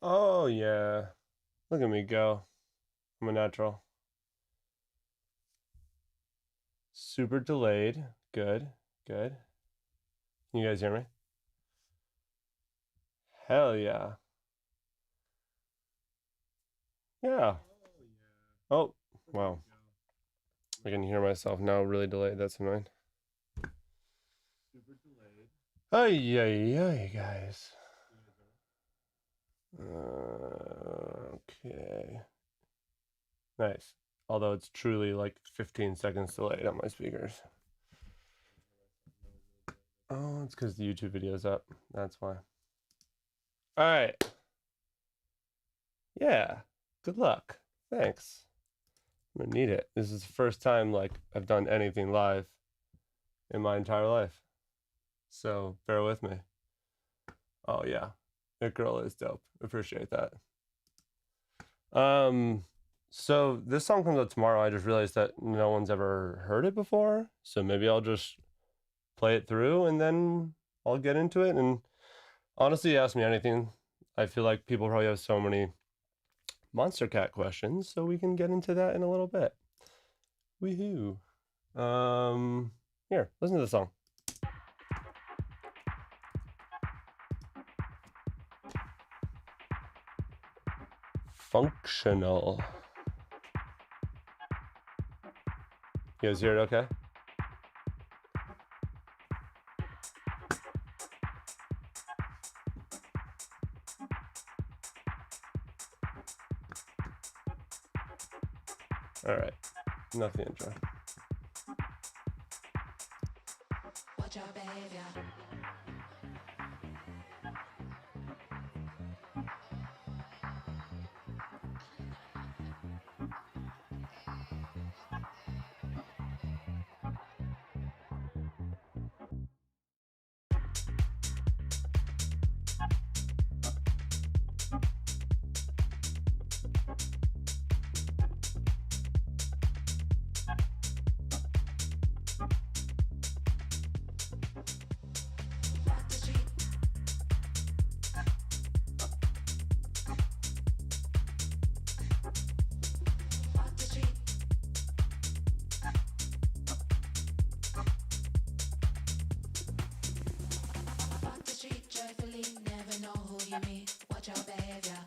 Oh, yeah. Look at me go. I'm a natural. Super delayed. Good. Good. Can you guys hear me? Hell yeah. Yeah. Oh, wow. I can hear myself now really delayed. That's annoying. Hey, yeah, yeah, guys. Okay. Nice. Although it's truly like 15 seconds delayed on my speakers. Oh, it's because the YouTube video's up. That's why. All right. Yeah. Good luck. Thanks. I'm gonna need it. This is the first time like I've done anything live in my entire life. So bear with me. Oh yeah. That girl is dope. Appreciate that. Um, so this song comes out tomorrow. I just realized that no one's ever heard it before. So maybe I'll just play it through and then I'll get into it. And honestly, ask me anything. I feel like people probably have so many Monster Cat questions, so we can get into that in a little bit. Woohoo. Here, listen to the song. Functional. You guys hear it okay? All right, enough the intro. Watch your behavior. Walk the street. Walk the street. Walk the street joyfully. Never know who you meet. Watch your behavior.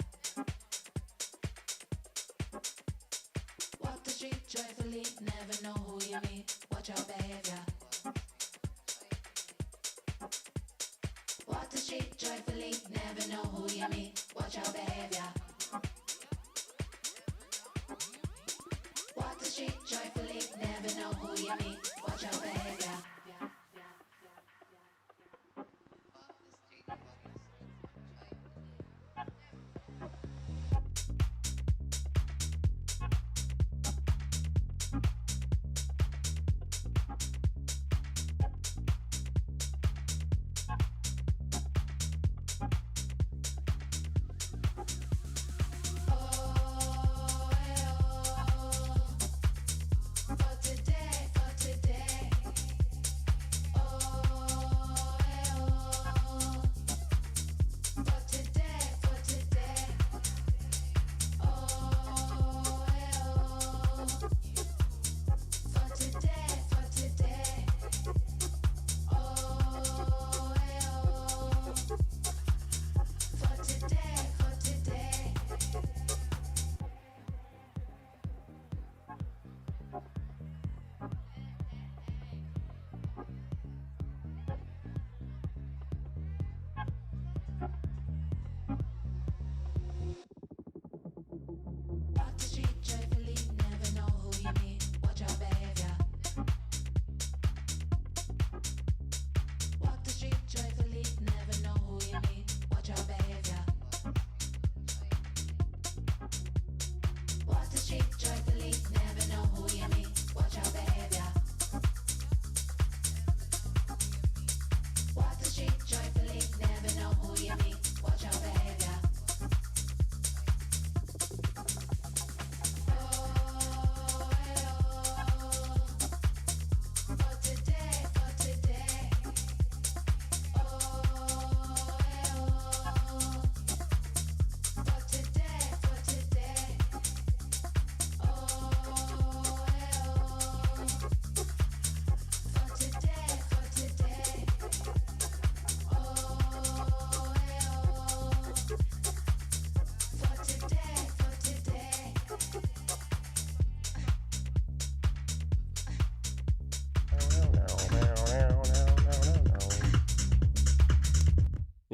Walk the street joyfully. Never know who you meet. Watch your behavior. Walk the street joyfully. Never know who you meet. Watch your behavior. Walk the street joyfully. Never know who you meet. Watch your behavior.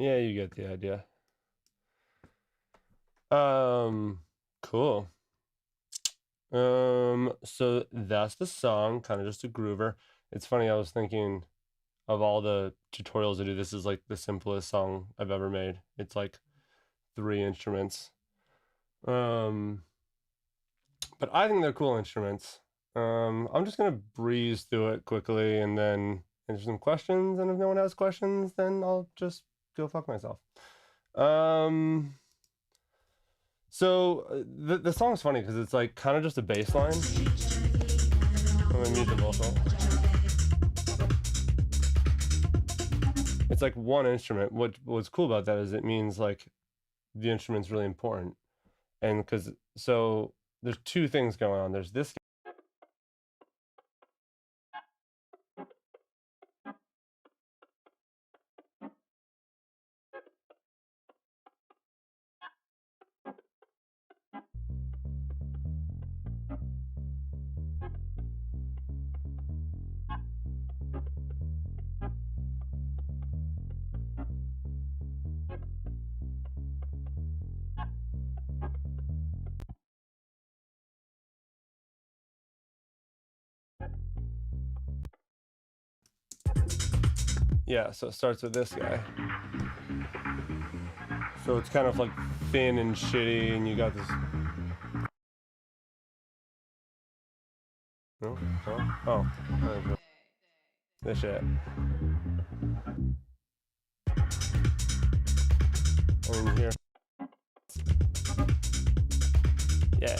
Yeah, you get the idea. Cool. So that's the song, kind of just a groover. It's funny, I was thinking of all the tutorials I do, this is like the simplest song I've ever made. It's like 3 instruments. Um, but I think they're cool instruments. I'm just gonna breeze through it quickly and then answer some questions, and if no one has questions, then I'll just go fuck myself. Um, the song's funny because it's like kind of just a bass line. I'm gonna mute the vocal. It's like one instrument. What's cool about that is it means like the instrument's really important, and because so there's two things going on. There's this. Yeah, so it starts with this guy. So it's kind of like thin and shitty, and you got this. No? Oh. Oh. This shit. And then here. Yeah.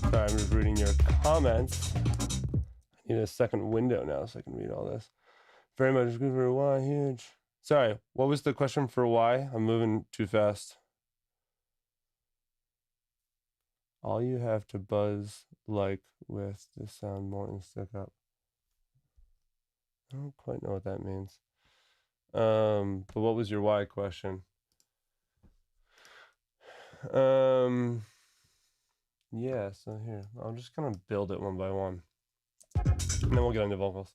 Sorry, I'm just reading your comments. I need a second window now so I can read all this. Very much good for why huge. Sorry, what was the question for why? I'm moving too fast. All you have to buzz like with to sound more and stick up. I don't quite know what that means. But what was your why question? Yeah, so here, I'm just gonna build it one by one. And then we'll get into vocals.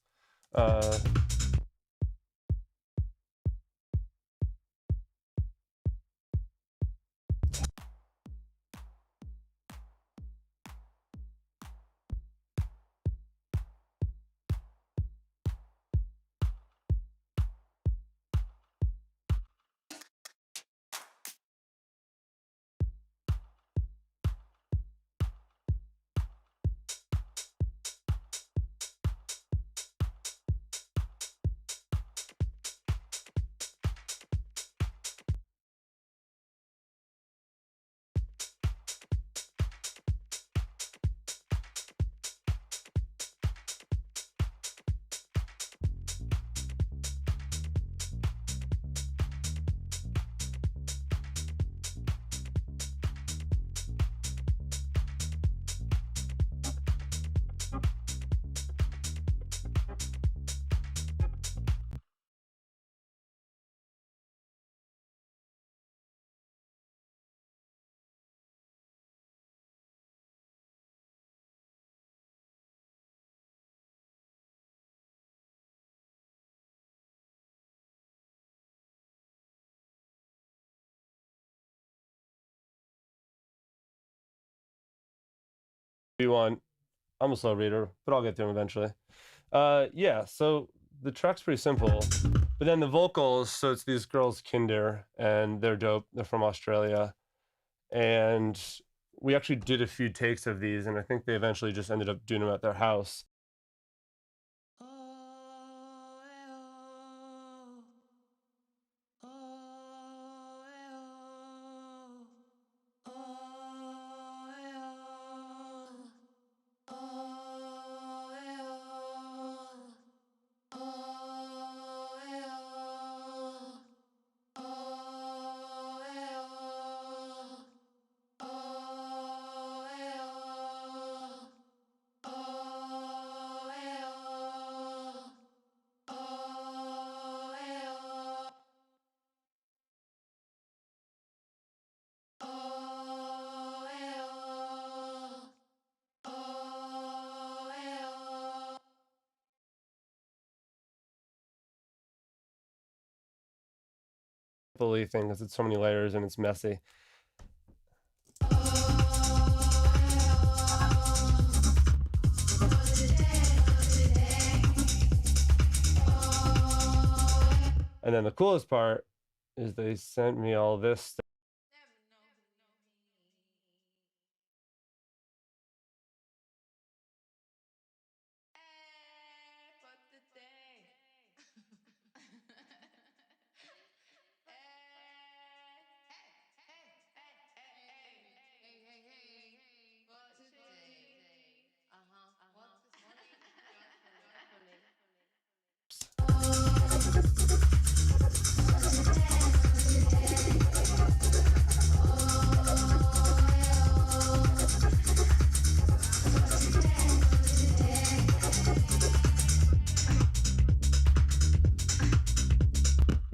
B1. I'm a slow reader, but I'll get to them eventually. Yeah, so the track's pretty simple, but then the vocals, so it's these girls, Kinder, and they're dope. They're from Australia. And we actually did a few takes of these, and I think they eventually just ended up doing them at their house. fully thing because it's so many layers and it's messy. And then the coolest part is they sent me all this stuff.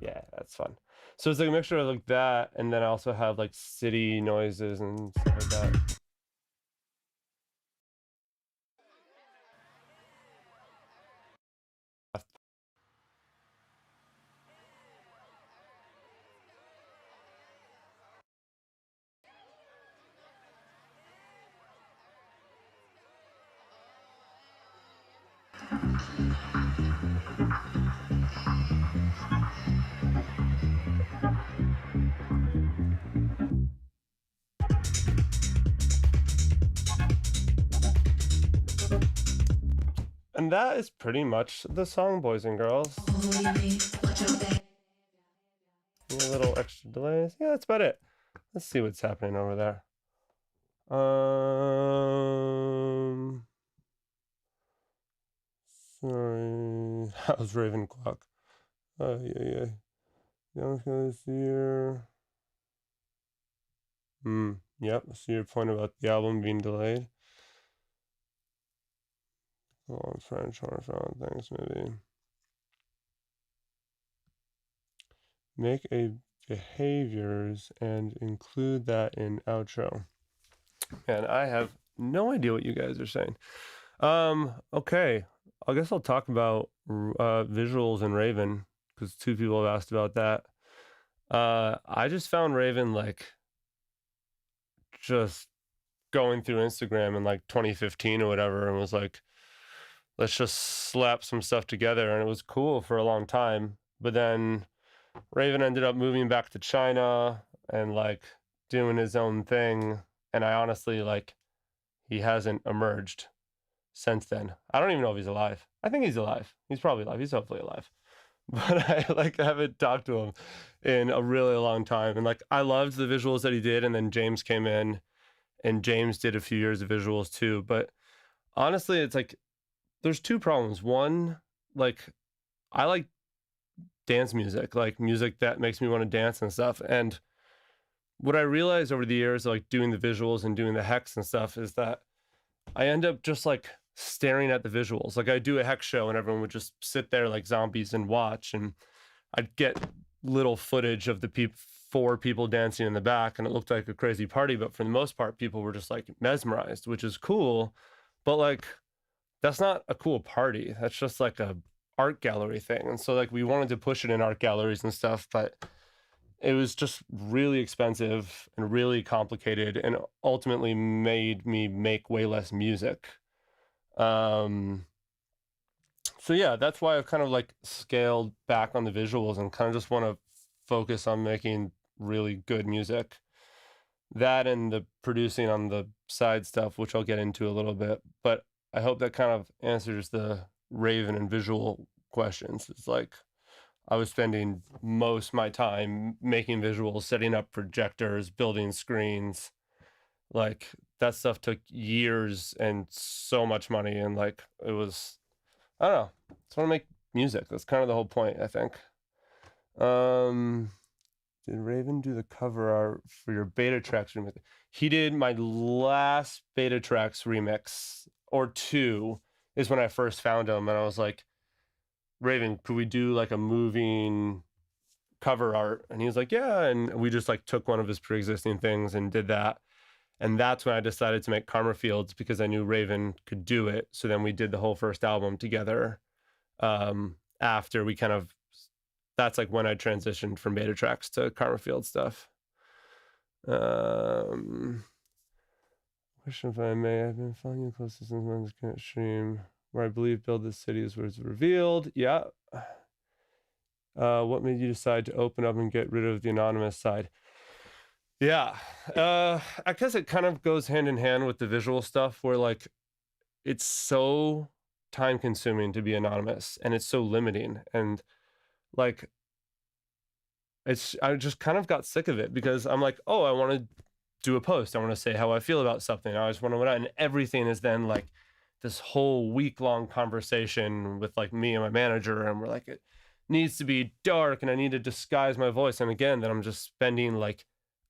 Yeah, that's fun. So it's like a mixture of like that, and then I also have like city noises and stuff like that. And that is pretty much the song, boys and girls. A little extra delays. Yeah, that's about it. Let's see what's happening over there. Sorry. How's Raven Clock? Yeah. Young this year. Yep. So your point about the album being delayed. Oh, I'm trying to find things maybe. Make a behaviors and include that in outro. Man, I have no idea what you guys are saying. Okay. I guess I'll talk about visuals in Raven because 2 people have asked about that. I just found Raven like just going through Instagram in like 2015 or whatever and was like, let's just slap some stuff together. And it was cool for a long time. But then Raven ended up moving back to China and like doing his own thing. And I honestly like, he hasn't emerged since then. I don't even know if he's alive. I think he's alive. He's probably alive. He's hopefully alive. But I like haven't talked to him in a really long time. And like I loved the visuals that he did, and then James came in and James did a few years of visuals too. But honestly, it's like there's 2 problems. One, like I like dance music, like music that makes me want to dance and stuff. And what I realized over the years, like doing the visuals and doing the hex and stuff, is that I end up just like staring at the visuals. Like I do a hex show and everyone would just sit there like zombies and watch, and I'd get little footage of the 4 people dancing in the back and it looked like a crazy party, but for the most part people were just like mesmerized, which is cool, but like that's not a cool party. That's just like a art gallery thing. And so like we wanted to push it in art galleries and stuff, but it was just really expensive and really complicated and ultimately made me make way less music. So yeah, that's why I've kind of like scaled back on the visuals and kind of just want to focus on making really good music. That and the producing on the side stuff, which I'll get into a little bit, but I hope that kind of answers the Raven and visual questions. It's like I was spending most of my time making visuals, setting up projectors, building screens. Like that stuff took years and so much money, and like it was, I don't know. I just want to make music. That's kind of the whole point, I think. Did Raven do the cover art for your Beta Tracks remix? He did my last Beta Tracks remix, or 2, is when I first found him, and I was like, Raven, could we do like a moving cover art? And he was like, yeah. And we just like took one of his pre-existing things and did that. And that's when I decided to make Karma Fields, because I knew Raven could do it. So then we did the whole first album together after we kind of that's like when I transitioned from beta tracks to Karma Field stuff. Question if I may, I've been following you closely since my current stream, where I believe Build This City is where it's revealed. Yeah. What made you decide to open up and get rid of the anonymous side? Yeah. I guess it kind of goes hand in hand with the visual stuff where like it's so time consuming to be anonymous and it's so limiting, and like I just kind of got sick of it because I'm like, oh, I want to do a post, I want to say how I feel about something, I just want to, and everything is then like this whole week-long conversation with like me and my manager, and we're like, it needs to be dark and I need to disguise my voice, and again then I'm just spending like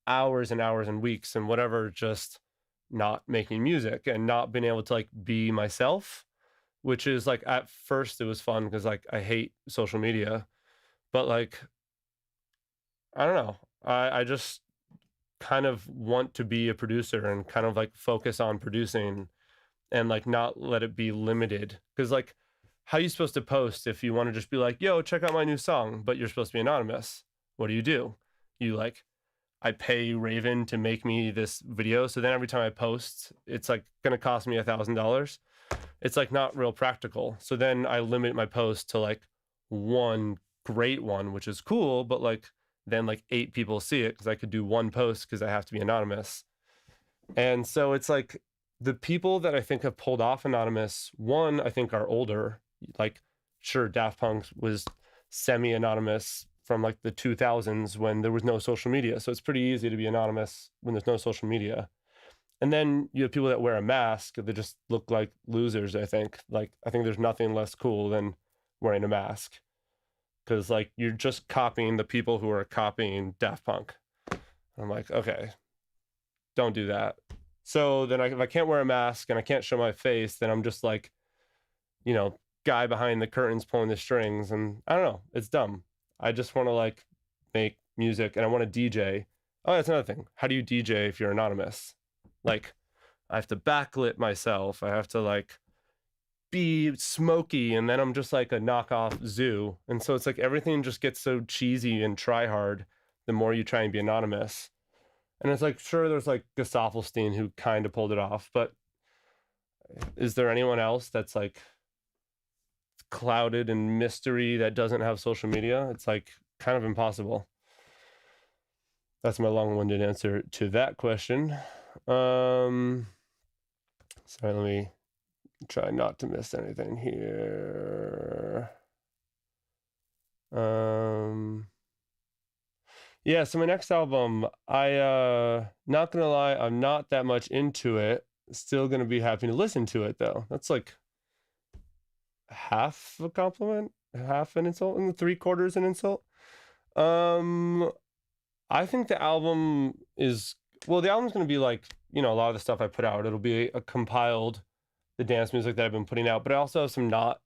hours and hours and weeks and whatever just not making music and not being able to like be myself, which is like at first it was fun because like I hate social media, but like I don't know, I just kind of want to be a producer and kind of like focus on producing and like not let it be limited, because like how are you supposed to post if you want to just be like, yo, check out my new song, but you're supposed to be anonymous? What do? You like, I pay Raven to make me this video, so then every time I post it's like gonna cost me $1,000. It's like not real practical, so then I limit my post to like one great one, which is cool, but like then like 8 people see it because I could do one post because I have to be anonymous. And so it's like the people that I think have pulled off anonymous, one, I think are older. Like, sure, Daft Punk was semi-anonymous from like the 2000s when there was no social media. So it's pretty easy to be anonymous when there's no social media. And then you have people that wear a mask that just look like losers, I think. Like, I think there's nothing less cool than wearing a mask, because like you're just copying the people who are copying Daft Punk. I'm like, okay, don't do that. So then if I can't wear a mask and I can't show my face, then I'm just like, you know, guy behind the curtains pulling the strings, and I don't know, it's dumb. I just want to like make music and I want to DJ. Oh, that's another thing. How do you DJ if you're anonymous? Like, I have to backlit myself. I have to like be smoky, and then I'm just like a knockoff zoo. And so it's like everything just gets so cheesy and try hard the more you try and be anonymous. And it's like, sure, there's like Gesaffelstein who kind of pulled it off, but is there anyone else that's like clouded in mystery that doesn't have social media? It's like kind of impossible. That's my long-winded answer to that question. Sorry, let me try not to miss anything here. Yeah, so my next album, not gonna lie, I'm not that much into it. Still gonna be happy to listen to it though. That's like half a compliment, half an insult, and 3/4 an insult. I think the album is, well, the album's gonna be like, you know, a lot of the stuff I put out. It'll be a compiled the dance music that I've been putting out, but I also have some not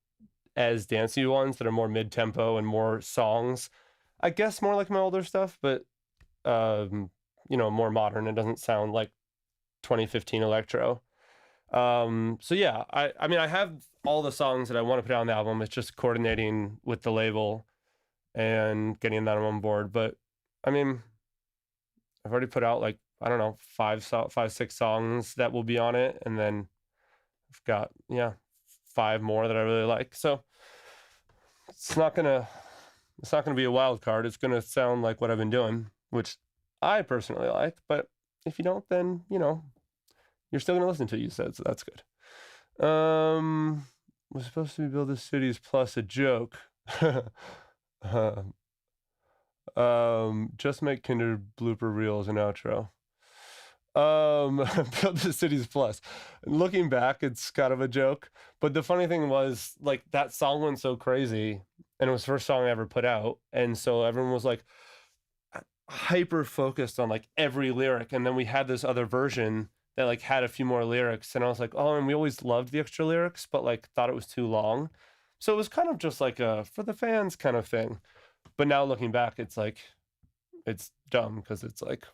as dancey ones that are more mid-tempo and more songs. I guess more like my older stuff, but you know, more modern. It doesn't sound like 2015 electro. So yeah, I mean, I have all the songs that I want to put out on the album. It's just coordinating with the label and getting them on board. But I mean, I've already put out like, I don't know, 6 songs that will be on it, and then I've got 5 more that I really like. So it's not gonna be a wild card. It's gonna sound like what I've been doing, which I personally like. But if you don't, then you know, you're still gonna listen to it, you said, so that's good. Was supposed to be Build This Cities plus a joke. Just make Kinder blooper reels and outro. Build the Cities plus. Looking back, it's kind of a joke, but the funny thing was like that song went so crazy, and it was the first song I ever put out, and so everyone was like hyper focused on like every lyric, and then we had this other version that like had a few more lyrics, and I was like, oh, and we always loved the extra lyrics, but like thought it was too long, so it was kind of just like a for the fans kind of thing. But now looking back, it's like it's dumb because it's like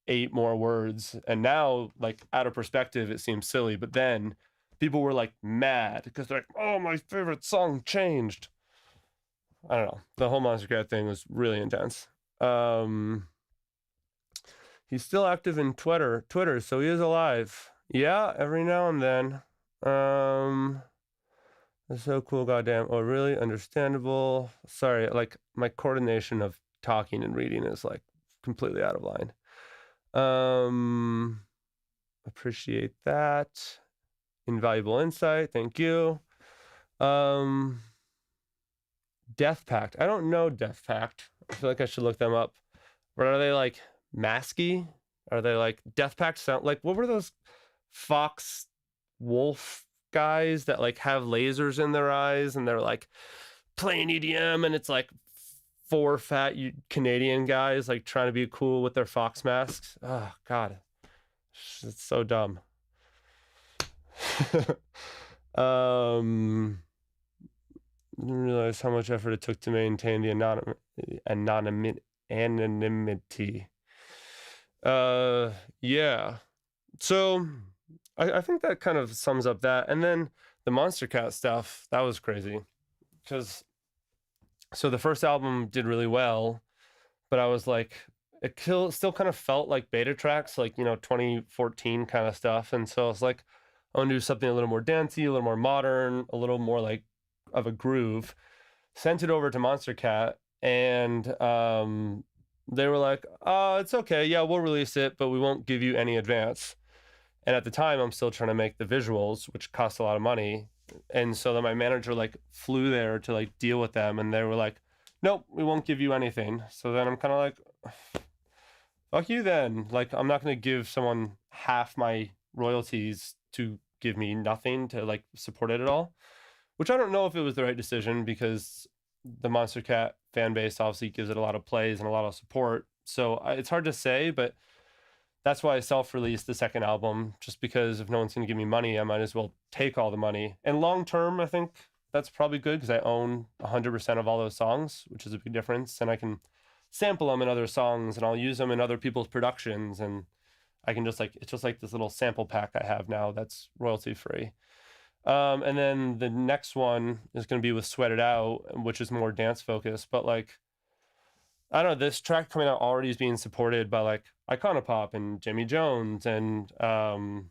8 more words, and now like out of perspective it seems silly, but then people were like mad because they're like, oh, my favorite song changed. I don't know. The whole Monster Cat thing was really intense. He's still active in Twitter, so he is alive. Yeah, every now and then. That's so cool, goddamn. Oh, really? Understandable. Sorry, like my coordination of talking and reading is like completely out of line. Appreciate that. Invaluable insight. Thank you. Death Pact. I don't know Death Pact. I feel like I should look them up. But are they like masky? Are they like Death Pact sound like what were those fox wolf guys that like have lasers in their eyes and they're like playing EDM and it's like four fat Canadian guys like trying to be cool with their fox masks. Oh god. It's so dumb. Didn't realize how much effort it took to maintain the anonymity. Yeah. So I think that kind of sums up that. And then the Monster Cat stuff, that was crazy. Because so the first album did really well, but I was like, it still kind of felt like beta tracks, like, 2014 kind of stuff. And so I was like, I want to do something a little more dancey, a little more modern, a little more like of a groove. Sent it over to Monster Cat, and they were like, it's okay. Yeah, we'll release it, but we won't give you any advance. And at the time, I'm still trying to make the visuals, which cost a lot of money. And so then my manager like flew there to like deal with them, and they were like, nope, we won't give you anything. So then I'm kind of like, fuck you then. Like, I'm not going to give someone half my royalties to give me nothing to like support it at all, which I don't know if it was the right decision because the Monster Cat fan base obviously gives it a lot of plays and a lot of support. So it's hard to say, but that's why I self-released the second album, just because if no one's going to give me money, I might as well take all the money. And long term, I think that's probably good because I own 100% of all those songs, which is a big difference. And I can sample them in other songs and I'll use them in other people's productions. And I can just like, it's just like this little sample pack I have now that's royalty free. And then the next one is going to be with Sweat It Out, which is more dance focused. But like, I don't know, this track coming out already is being supported by like Iconopop and Jimmy Jones and God,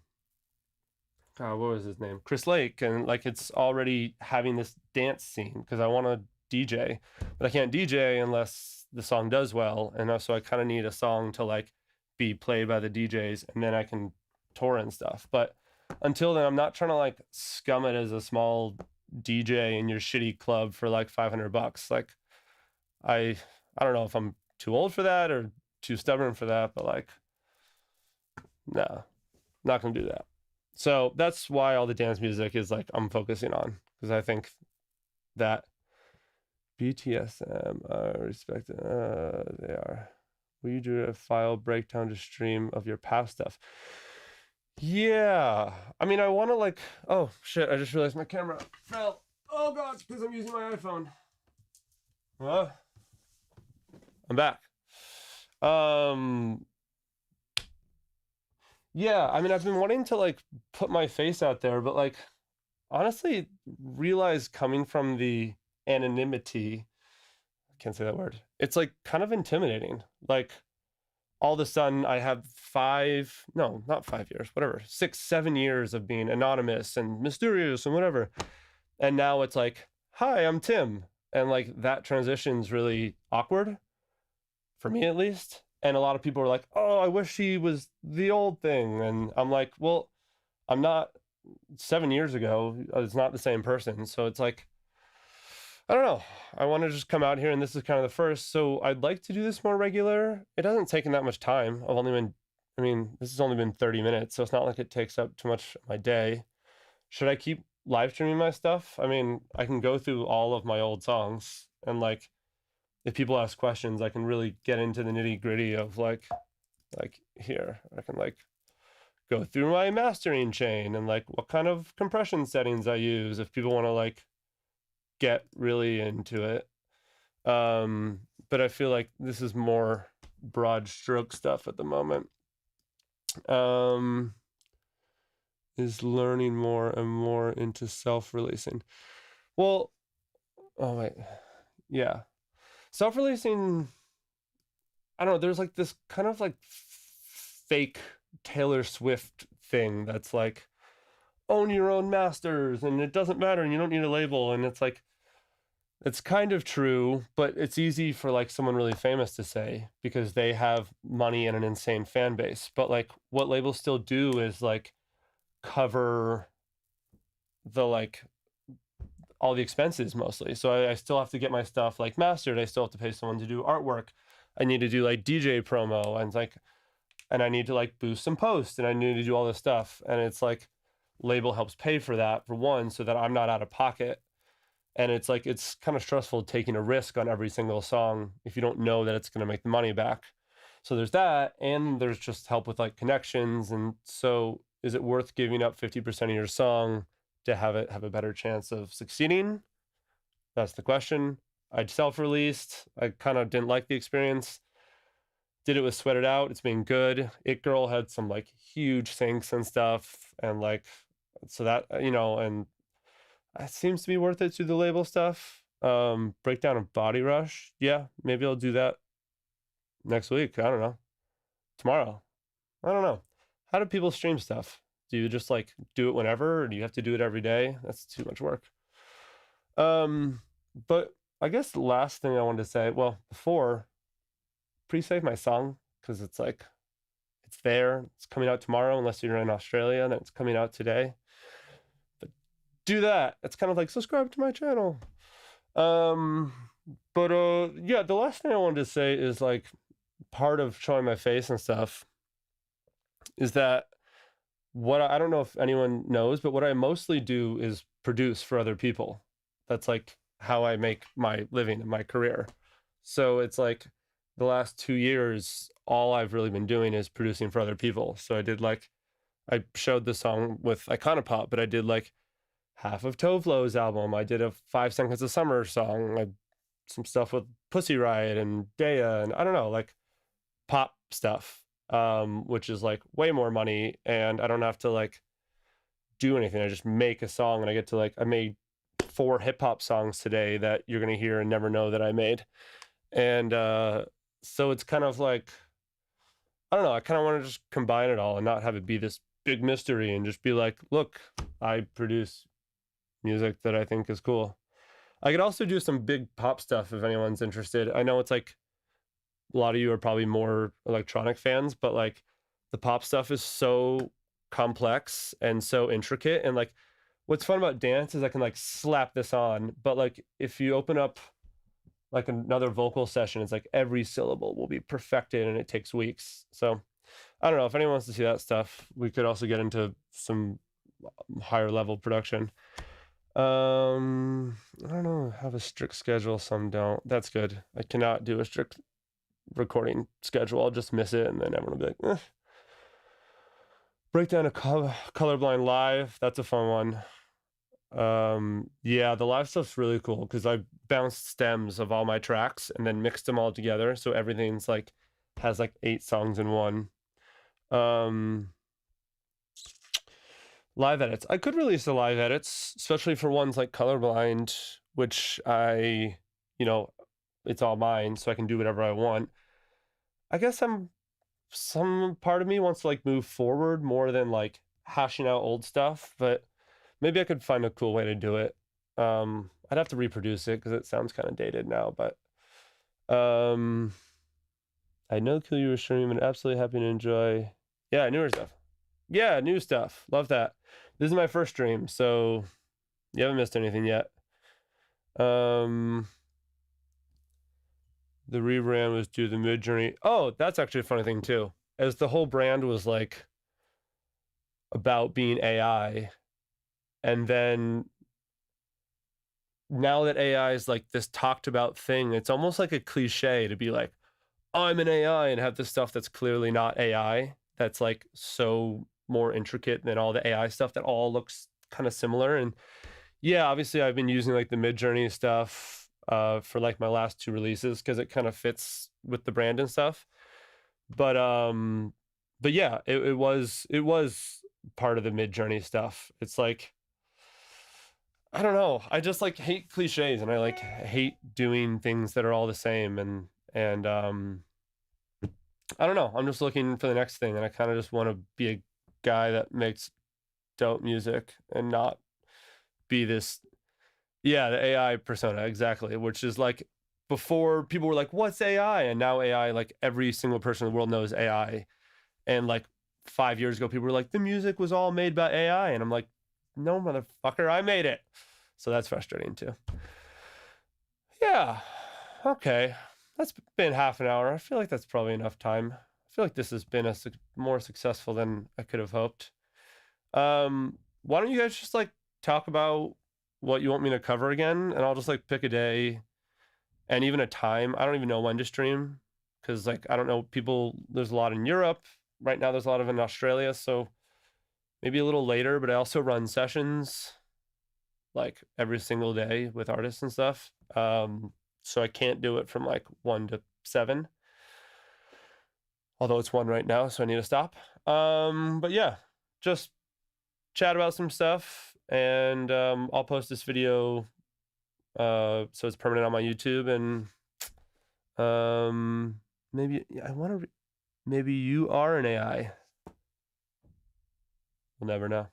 what was his name? Chris Lake. And like it's already having this dance scene because I want to DJ, but I can't DJ unless the song does well. And so I kind of need a song to like be played by the DJs and then I can tour and stuff. But until then, I'm not trying to like scum it as a small DJ in your shitty club for like $500. Like I don't know if I'm too old for that or too stubborn for that, but like, no, not gonna do that. So that's why all the dance music is like I'm focusing on because I think that BTSM are respected. They are. Will you do a file breakdown to stream of your past stuff? Yeah. I mean, I want to like. Oh shit! I just realized my camera fell. Oh god, because I'm using my iPhone. Huh? I'm back. Yeah, I mean, I've been wanting to like put my face out there, but like honestly, realize coming from the anonymity, I can't say that word. It's like kind of intimidating. Like all of a sudden I have no, not 5 years, whatever, 6, 7 years of being anonymous and mysterious and whatever. And now it's like, hi, I'm Tim. And like that transition's really awkward for me at least. And a lot of people are like, oh, I wish he was the old thing. And I'm like, well, I'm not 7 years ago. It's not the same person. So it's like, I don't know. I want to just come out here and this is kind of the first. So I'd like to do this more regular. It hasn't taken that much time. This has only been 30 minutes. So it's not like it takes up too much of my day. Should I keep live streaming my stuff? I mean, I can go through all of my old songs and like, if people ask questions, I can really get into the nitty gritty of like here, I can like go through my mastering chain and like what kind of compression settings I use if people want to like get really into it. But I feel like this is more broad stroke stuff at the moment. Is learning more and more into self-releasing. Well, oh wait. Yeah. Self-releasing, I don't know, there's like this kind of like fake Taylor Swift thing that's like own your own masters and it doesn't matter and you don't need a label. And it's like, it's kind of true, but it's easy for like someone really famous to say because they have money and an insane fan base. But like what labels still do is like cover the like all the expenses mostly. So I still have to get my stuff like mastered. I still have to pay someone to do artwork. I need to do like DJ promo and like, and I need to like boost some posts and I need to do all this stuff. And it's like label helps pay for that for one, so that I'm not out of pocket. And it's like, it's kind of stressful taking a risk on every single song if you don't know that it's going to make the money back. So there's that. And there's just help with like connections. And so is it worth giving up 50% of your song to have it have a better chance of succeeding? That's the question. I'd self-released. I kind of didn't like the experience. Did it with Sweat It Out. It's been good. It Girl had some like huge syncs and stuff. And like, so that, and it seems to be worth it to the label stuff. Breakdown of Body Rush. Yeah, maybe I'll do that next week. I don't know. Tomorrow. I don't know. How do people stream stuff? Do you just like do it whenever, or do you have to do it every day? That's too much work. But I guess the last thing I wanted to say, well, before, pre-save my song because it's like it's there. It's coming out tomorrow, unless you're in Australia, and it's coming out today. But do that. It's kind of like subscribe to my channel. Um, but yeah, the last thing I wanted to say is like part of showing my face and stuff is that what I don't know if anyone knows, but what I mostly do is produce for other people. That's like how I make my living in my career. So it's like the last 2 years, all I've really been doing is producing for other people. So I did like, I showed the song with Iconopop, but I did like half of Tovlo's album. I did a 5 Seconds of Summer song. I some stuff with Pussy Riot and Daya, and I don't know, like pop stuff, which is like way more money, and I don't have to like do anything. I just make a song, and I get to like I made 4 hip hop songs today that you're gonna hear and never know that I made, and so it's kind of like I don't know. I kind of want to just combine it all and not have it be this big mystery, and just be like, look, I produce music that I think is cool. I could also do some big pop stuff if anyone's interested. I know it's like a lot of you are probably more electronic fans, but like the pop stuff is so complex and so intricate. And like what's fun about dance is I can like slap this on, but like if you open up like another vocal session, it's like every syllable will be perfected and it takes weeks. So I don't know if anyone wants to see that stuff. We could also get into some higher level production. I don't know, have a strict schedule, some don't. That's good. I cannot do a strict recording schedule. I'll just miss it and then everyone will be like, eh. Breakdown of Colorblind Live. That's a fun one. Yeah, the live stuff's really cool because I bounced stems of all my tracks and then mixed them all together. So everything's like has like 8 songs in one. Live edits. I could release the live edits, especially for ones like Colorblind, which it's all mine, so I can do whatever I want. I guess some part of me wants to like move forward more than like hashing out old stuff, but maybe I could find a cool way to do it. I'd have to reproduce it because it sounds kind of dated now, but I know Kill You were streaming and absolutely happy to enjoy. Yeah, newer stuff. Yeah, new stuff. Love that. This is my first stream, so you haven't missed anything yet. The rebrand was due to the Mid-Journey. Oh, that's actually a funny thing too. As the whole brand was like about being AI, and then now that AI is like this talked about thing, it's almost like a cliche to be like, I'm an AI and have this stuff that's clearly not AI. That's like so more intricate than all the AI stuff that all looks kind of similar. And yeah, obviously I've been using like the Mid-Journey stuff for like my last 2 releases because it kind of fits with the brand and stuff. But yeah, it was part of the Mid-Journey stuff. It's like I don't know. I just like hate cliches, and I like hate doing things that are all the same. And I don't know. I'm just looking for the next thing, and I kind of just want to be a guy that makes dope music and not be this. Yeah, the AI persona, exactly. Which is like before people were like, "What's AI?" And now AI, like every single person in the world knows AI. And like 5 years ago, people were like, "The music was all made by AI," and I'm like, "No, motherfucker, I made it." So that's frustrating too. Yeah. Okay. That's been half an hour. I feel like that's probably enough time. I feel like this has been more successful than I could have hoped. Why don't you guys just like talk about what you want me to cover again, and I'll just like pick a day and even a time. I don't even know when to stream because like I don't know people. There's a lot in Europe right now. There's a lot of in Australia, so maybe a little later. But I also run sessions like every single day with artists and stuff. So I can't do it from like 1 to 7. Although it's 1 right now, so I need to stop. But yeah, just chat about some stuff, and I'll post this video so it's permanent on my YouTube, and maybe I want to maybe you are an AI. We'll never know.